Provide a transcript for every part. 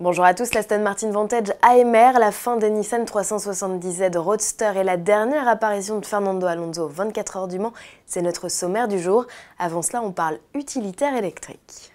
Bonjour à tous, l'Aston Martin Vantage AMR, la fin des Nissan 370Z Roadster et la dernière apparition de Fernando Alonso aux 24 heures du Mans, c'est notre sommaire du jour. Avant cela, on parle utilitaire électrique.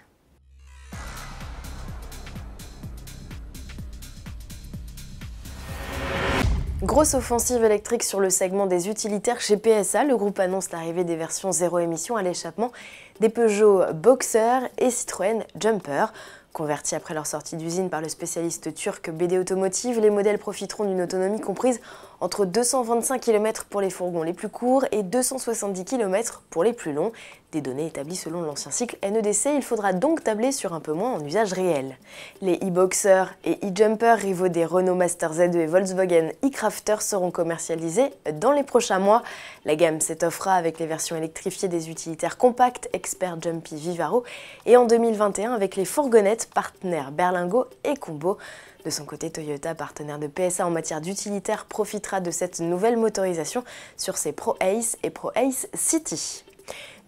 Grosse offensive électrique sur le segment des utilitaires chez PSA, le groupe annonce l'arrivée des versions zéro émission à l'échappement des Peugeot Boxer et Citroën Jumper. Convertis après leur sortie d'usine par le spécialiste turc BD Automotive, les modèles profiteront d'une autonomie comprise entre 225 km pour les fourgons les plus courts et 270 km pour les plus longs. Des données établies selon l'ancien cycle NEDC, il faudra donc tabler sur un peu moins en usage réel. Les e-Boxer et e-Jumper, rivaux des Renault Master Z2 et Volkswagen e-Crafter, seront commercialisés dans les prochains mois. La gamme s'étoffera avec les versions électrifiées des utilitaires compacts Expert Jumpy Vivaro et en 2021 avec les fourgonnettes partenaires Berlingo et Combo. De son côté, Toyota, partenaire de PSA en matière d'utilitaire, profitera de cette nouvelle motorisation sur ses Pro Ace et Pro Ace City.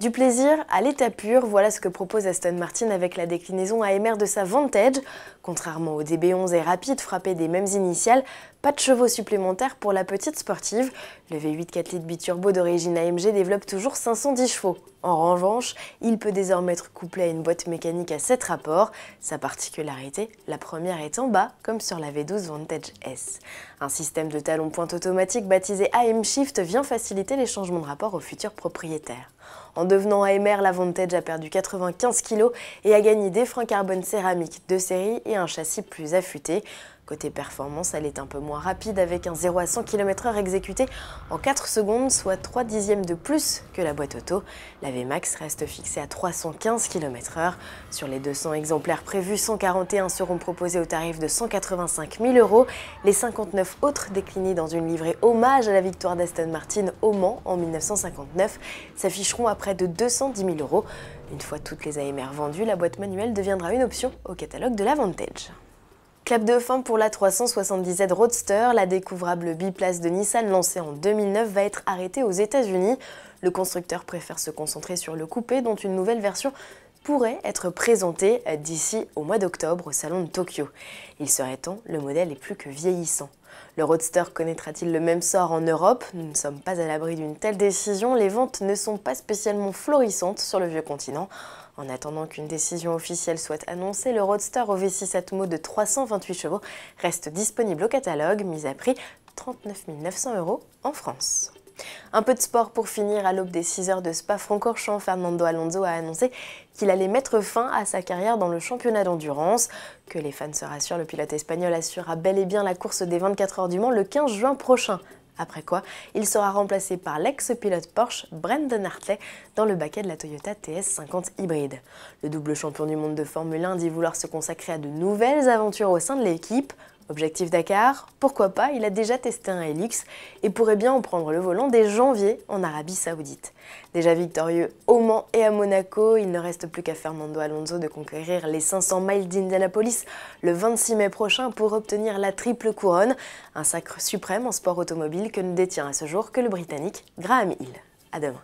Du plaisir à l'état pur, voilà ce que propose Aston Martin avec la déclinaison AMR de sa Vantage. Contrairement au DB11 et rapide frappé des mêmes initiales, pas de chevaux supplémentaires pour la petite sportive. Le V8 4 litres biturbo d'origine AMG développe toujours 510 chevaux. En revanche, il peut désormais être couplé à une boîte mécanique à 7 rapports. Sa particularité, la première est en bas, comme sur la V12 Vantage S. Un système de talon pointe automatique baptisé AM Shift vient faciliter les changements de rapport aux futurs propriétaires. En devenant AMR, la Vantage a perdu 95 kg et a gagné des freins carbone céramique de série et un châssis plus affûté. Côté performance, elle est un peu moins rapide avec un 0 à 100 km/h exécuté en 4 secondes, soit 3 dixièmes de plus que la boîte auto. La VMAX reste fixée à 315 km/h. Sur les 200 exemplaires prévus, 141 seront proposés au tarif de 185 000 €. Les 59 autres, déclinés dans une livrée hommage à la victoire d'Aston Martin au Mans en 1959, s'afficheront à près de 210 000 €. Une fois toutes les AMR vendues, la boîte manuelle deviendra une option au catalogue de la Vantage. Clap de fin pour la 370Z Roadster, la découvrable biplace de Nissan lancée en 2009 va être arrêtée aux États-Unis. Le constructeur préfère se concentrer sur le coupé dont une nouvelle version pourrait être présentée d'ici au mois d'octobre au salon de Tokyo. Il serait temps, le modèle est plus que vieillissant. Le Roadster connaîtra-t-il le même sort en Europe? Nous ne sommes pas à l'abri d'une telle décision, les ventes ne sont pas spécialement florissantes sur le vieux continent. En attendant qu'une décision officielle soit annoncée, le Roadster au V6 Atmo de 328 chevaux reste disponible au catalogue, mis à prix 39 900 € en France. Un peu de sport pour finir. À l'aube des 6 heures de Spa-Francorchamps, Fernando Alonso a annoncé qu'il allait mettre fin à sa carrière dans le championnat d'endurance. Que les fans se rassurent, le pilote espagnol assurera bel et bien la course des 24 heures du Mans le 15 juin prochain. Après quoi, il sera remplacé par l'ex-pilote Porsche Brendan Hartley dans le baquet de la Toyota TS50 hybride. Le double champion du monde de Formule 1 dit vouloir se consacrer à de nouvelles aventures au sein de l'équipe. Objectif Dakar? Pourquoi pas, il a déjà testé un Hilux et pourrait bien en prendre le volant dès janvier en Arabie Saoudite. Déjà victorieux au Mans et à Monaco, il ne reste plus qu'à Fernando Alonso de conquérir les 500 miles d'Indianapolis le 26 mai prochain pour obtenir la triple couronne, un sacre suprême en sport automobile que ne détient à ce jour que le Britannique Graham Hill. À demain.